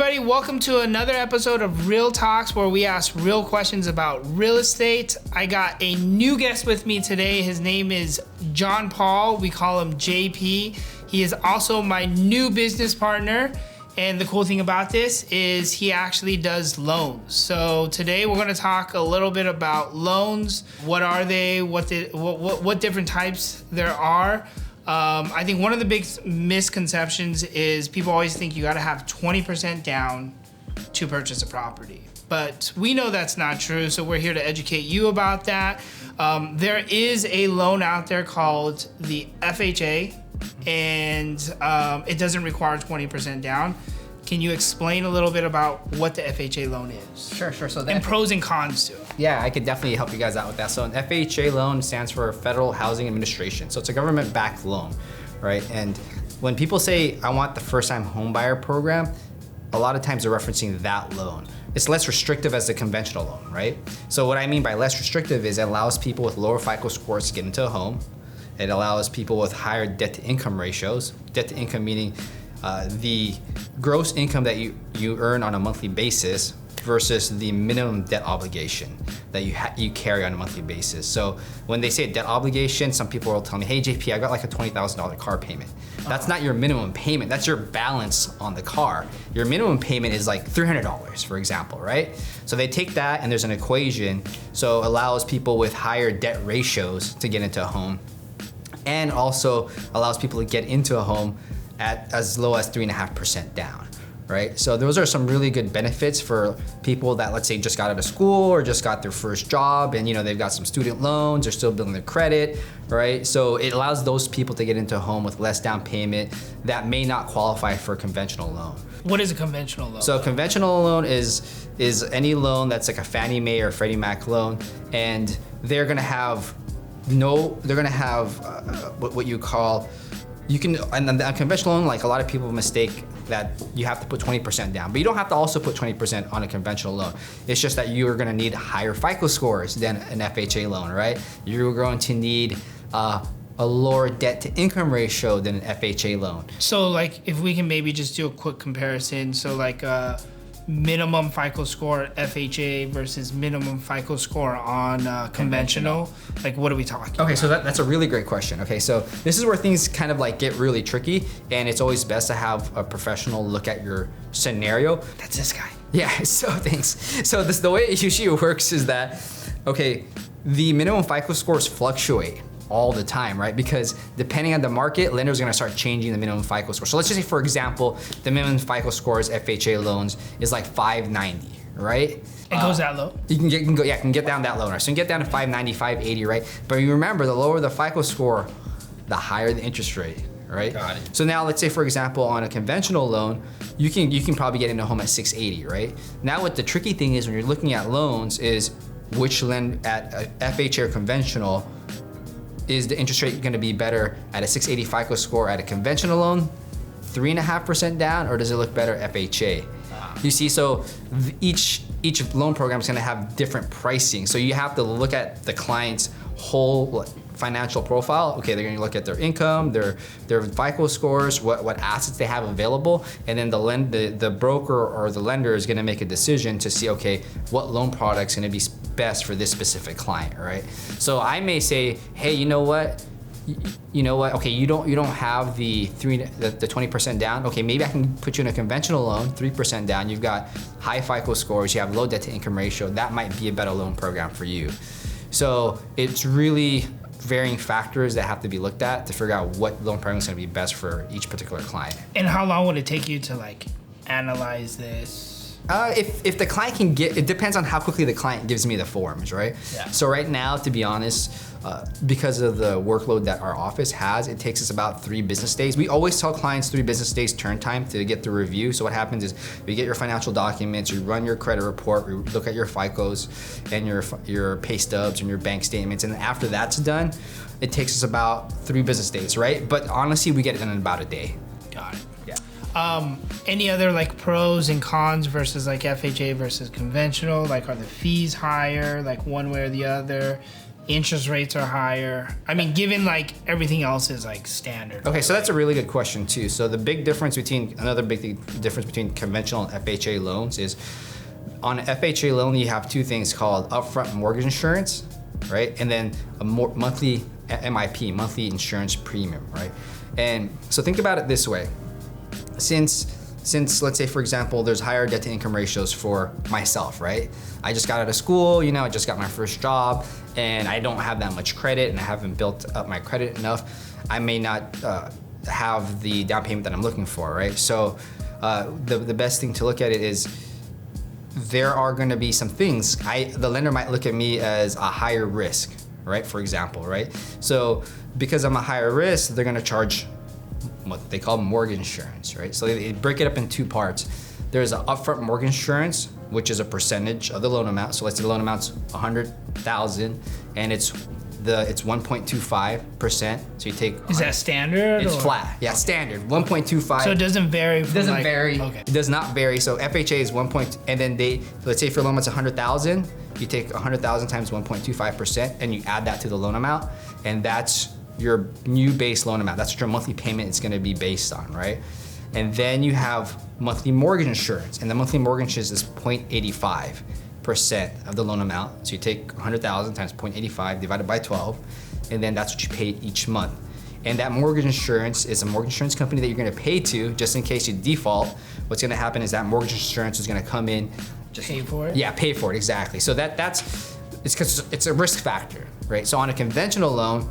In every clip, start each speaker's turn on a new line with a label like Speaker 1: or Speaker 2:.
Speaker 1: everybody? Welcome to another episode of Real Talks, where we ask real questions about real estate. I got a new guest with me today. His name is John Paul. We call him JP. He is also my new business partner. And the cool thing about this is he actually does loans. So today we're going to talk a little bit about loans. What are they? What different types there are? I think one of the big misconceptions is people always think you got to have 20% down to purchase a property. But we know that's not true, so we're here to educate you about that. There is a loan out there called the FHA, and it doesn't require 20% down. Can you explain a little bit about what the FHA loan is?
Speaker 2: Sure. So
Speaker 1: and pros and cons to it.
Speaker 2: Yeah, I could definitely help you guys out with that. So an FHA loan stands for Federal Housing Administration. So it's a government-backed loan, right? And when people say, I want the first-time homebuyer program, a lot of times they're referencing that loan. It's less restrictive as the conventional loan, right? So what I mean by less restrictive is it allows people with lower FICO scores to get into a home. It allows people with higher debt-to-income ratios. Debt-to-income meaning the gross income that you earn on a monthly basis versus the minimum debt obligation that you carry on a monthly basis. So when they say debt obligation, some people will tell me, hey JP, I got like a $20,000 car payment. That's not your minimum payment, that's your balance on the car. Your minimum payment is like $300, for example, right? So they take that and there's an equation, so it allows people with higher debt ratios to get into a home, and also allows people to get into a home at as low as 3.5% down, right? So those are some really good benefits for people that, let's say, just got out of school or just got their first job and they've got some student loans, they're still building their credit, right? So it allows those people to get into a home with less down payment that may not qualify for a conventional loan.
Speaker 1: What is a conventional loan?
Speaker 2: So a conventional loan is any loan that's like a Fannie Mae or Freddie Mac loan, and they're gonna have what you call, and a conventional loan, like a lot of people mistake that you have to put 20% down, but you don't have to also put 20% on a conventional loan. It's just that you are gonna need higher FICO scores than an FHA loan, right? You're going to need a lower debt to income ratio than an FHA loan.
Speaker 1: So like, if we can maybe just do a quick comparison. So like minimum FICO score FHA versus minimum FICO score on conventional, like what are we talking about?
Speaker 2: Okay, so that's a really great question. Okay, so this is where things kind of like get really tricky, and it's always best to have a professional look at your scenario.
Speaker 1: That's this guy.
Speaker 2: Yeah, so thanks. So the way it usually works is that, okay, the minimum FICO scores fluctuate all the time, right? Because depending on the market, lenders are gonna start changing the minimum FICO score. So let's just say, for example, the minimum FICO scores FHA loans is like 590, right?
Speaker 1: It goes that low?
Speaker 2: You can get down that low, right? So you can get down to 590, 580, right? But you remember, the lower the FICO score, the higher the interest rate, right?
Speaker 1: Got it.
Speaker 2: So now let's say, for example, on a conventional loan, you can probably get into a home at 680, right? Now what the tricky thing is when you're looking at loans is which lend at FHA or conventional, is the interest rate gonna be better at a 680 FICO score at a conventional loan, 3.5% down, or does it look better FHA? You see, so each loan program is gonna have different pricing. So you have to look at the client's whole financial profile. Okay, they're gonna look at their income, their FICO scores, what assets they have available, and then the broker or the lender is gonna make a decision to see, okay, what loan product's gonna be best for this specific client, right? So I may say, hey, you know what? Okay, you don't have the 20% down. Okay, maybe I can put you in a conventional loan, 3% down. You've got high FICO scores, you have low debt to income ratio. That might be a better loan program for you. So it's really varying factors that have to be looked at to figure out what loan program is going to be best for each particular client.
Speaker 1: And how long would it take you to like analyze this?
Speaker 2: If the client can it depends on how quickly the client gives me the forms, right?
Speaker 1: Yeah.
Speaker 2: So right now, to be honest, because of the workload that our office has, it takes us about 3 business days. We always tell clients 3 business days turn time to get the review. So what happens is we get your financial documents, we run your credit report, we look at your FICOs and your pay stubs and your bank statements, and after that's done, it takes us about 3 business days, right? But honestly, we get it done in about a day.
Speaker 1: Got it.
Speaker 2: Yeah.
Speaker 1: Any other like pros and cons versus like FHA versus conventional? Like, are the fees higher, like one way or the other? interest rates are higher? I mean, given like everything else is like standard.
Speaker 2: Okay, so that's a really good question too. So the big difference between conventional and FHA loans is on an FHA loan, you have two things called upfront mortgage insurance, right? And then a monthly MIP, monthly insurance premium, right? And so think about it this way. Since let's say, for example, there's higher debt to income ratios for myself, right? I just got out of school, I just got my first job, and I don't have that much credit, and I haven't built up my credit enough. I may not have the down payment that I'm looking for, right? So the best thing to look at it is there are going to be some things. The lender might look at me as a higher risk, right? For example, right? So because I'm a higher risk, they're going to charge what they call mortgage insurance, right? So they break it up in two parts. There's an upfront mortgage insurance, which is a percentage of the loan amount. So let's say the loan amount's $100,000, and it's 1.25%. So you take.
Speaker 1: Is that standard?
Speaker 2: It's flat. Yeah, standard 1.25.
Speaker 1: So it doesn't vary.
Speaker 2: It doesn't vary. Okay. It does not vary. So FHA is 1. And then let's say if your loan amount's $100,000, you take 100,000 times 1.25%, and you add that to the loan amount, and that's your new base loan amount. That's what your monthly payment is going to be based on, right? And then you have monthly mortgage insurance, and the monthly mortgage insurance is 0.85% of the loan amount. So you take 100,000 times 0.85 divided by 12, and then that's what you pay each month. And that mortgage insurance is a mortgage insurance company that you're going to pay to just in case you default. What's going to happen is that mortgage insurance is going to come in,
Speaker 1: pay for it.
Speaker 2: Yeah, pay for it, exactly. So it's because it's a risk factor, right? So on a conventional loan,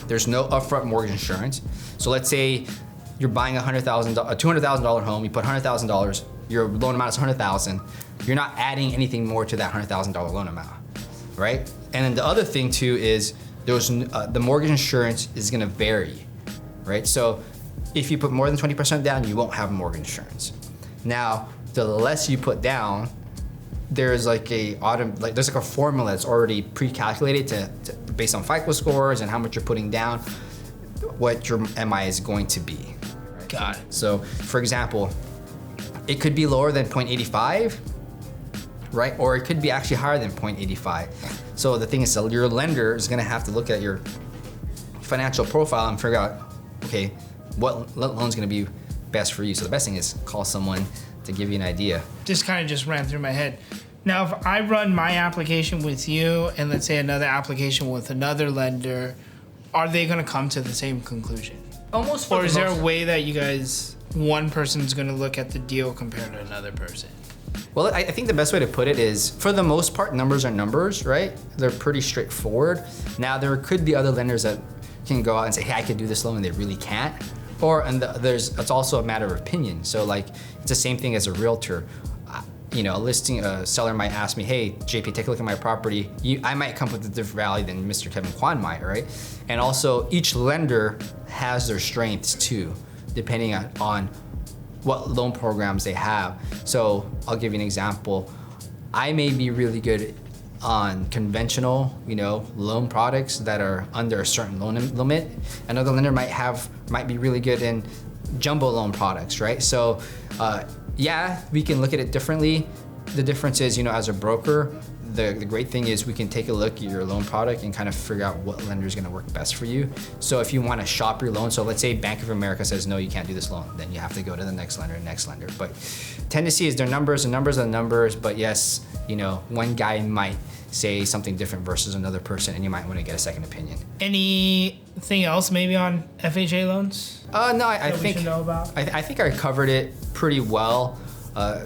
Speaker 2: there's no upfront mortgage insurance. So let's say you're buying a $200,000 home. You put $100,000. Your loan amount is $100,000. You're not adding anything more to that $100,000 loan amount, right? And then the other thing too is the mortgage insurance is going to vary, right? So if you put more than 20% down, you won't have mortgage insurance. Now, the less you put down, there's like a formula that's already pre-calculated to based on FICO scores and how much you're putting down, what your MI is going to be.
Speaker 1: Got it.
Speaker 2: So, for example, it could be lower than 0.85, right? Or it could be actually higher than 0.85. So the thing is, your lender is going to have to look at your financial profile and figure out, okay, what loan's going to be best for you. So the best thing is call someone to give you an idea.
Speaker 1: Just kind of just ran through my head. Now, if I run my application with you and let's say another application with another lender, are they going to come to the same conclusion?
Speaker 2: Almost.
Speaker 1: Or is there a way that one person's going to look at the deal compared to another person?
Speaker 2: Well, I think the best way to put it is, for the most part, numbers are numbers, right? They're pretty straightforward. Now, there could be other lenders that can go out and say, hey, I could do this loan, and they really can't. It's also a matter of opinion. So like, it's the same thing as a realtor. A seller might ask me, hey, JP, take a look at my property. I might come with a different value than Mr. Kevin Kwan might, right? And also, each lender has their strengths too, depending on what loan programs they have. So I'll give you an example. I may be really good on conventional, loan products that are under a certain loan limit. Another lender might be really good in jumbo loan products, right? So, yeah, we can look at it differently. The difference is, as a broker, the great thing is we can take a look at your loan product and kind of figure out what lender is going to work best for you. So if you want to shop your loan, so let's say Bank of America says, no, you can't do this loan, then you have to go to the next lender. But tendency is their numbers, and numbers are numbers. But yes, one guy might say something different versus another person, and you might want to get a second opinion.
Speaker 1: Anything else maybe on FHA loans?
Speaker 2: No, I think
Speaker 1: we should know about?
Speaker 2: I think I covered it pretty well.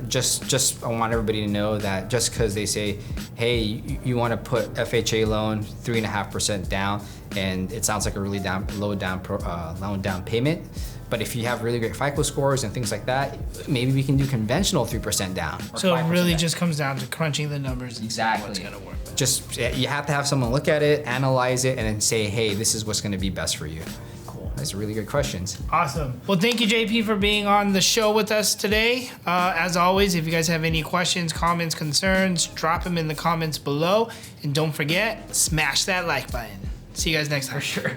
Speaker 2: Just I want everybody to know that just because they say, hey, you want to put FHA loan 3.5% down, and it sounds like a really low down payment. But if you have really great FICO scores and things like that, maybe we can do conventional 3% down.
Speaker 1: So it really just comes down to crunching the numbers.
Speaker 2: Exactly.
Speaker 1: What's going to work best.
Speaker 2: Just, you have to have someone look at it, analyze it, and then say, hey, this is what's going to be best for you. Cool. That's really good questions.
Speaker 1: Awesome. Well, thank you, JP, for being on the show with us today. As always, if you guys have any questions, comments, concerns, drop them in the comments below. And don't forget, smash that like button. See you guys next time.
Speaker 2: For sure.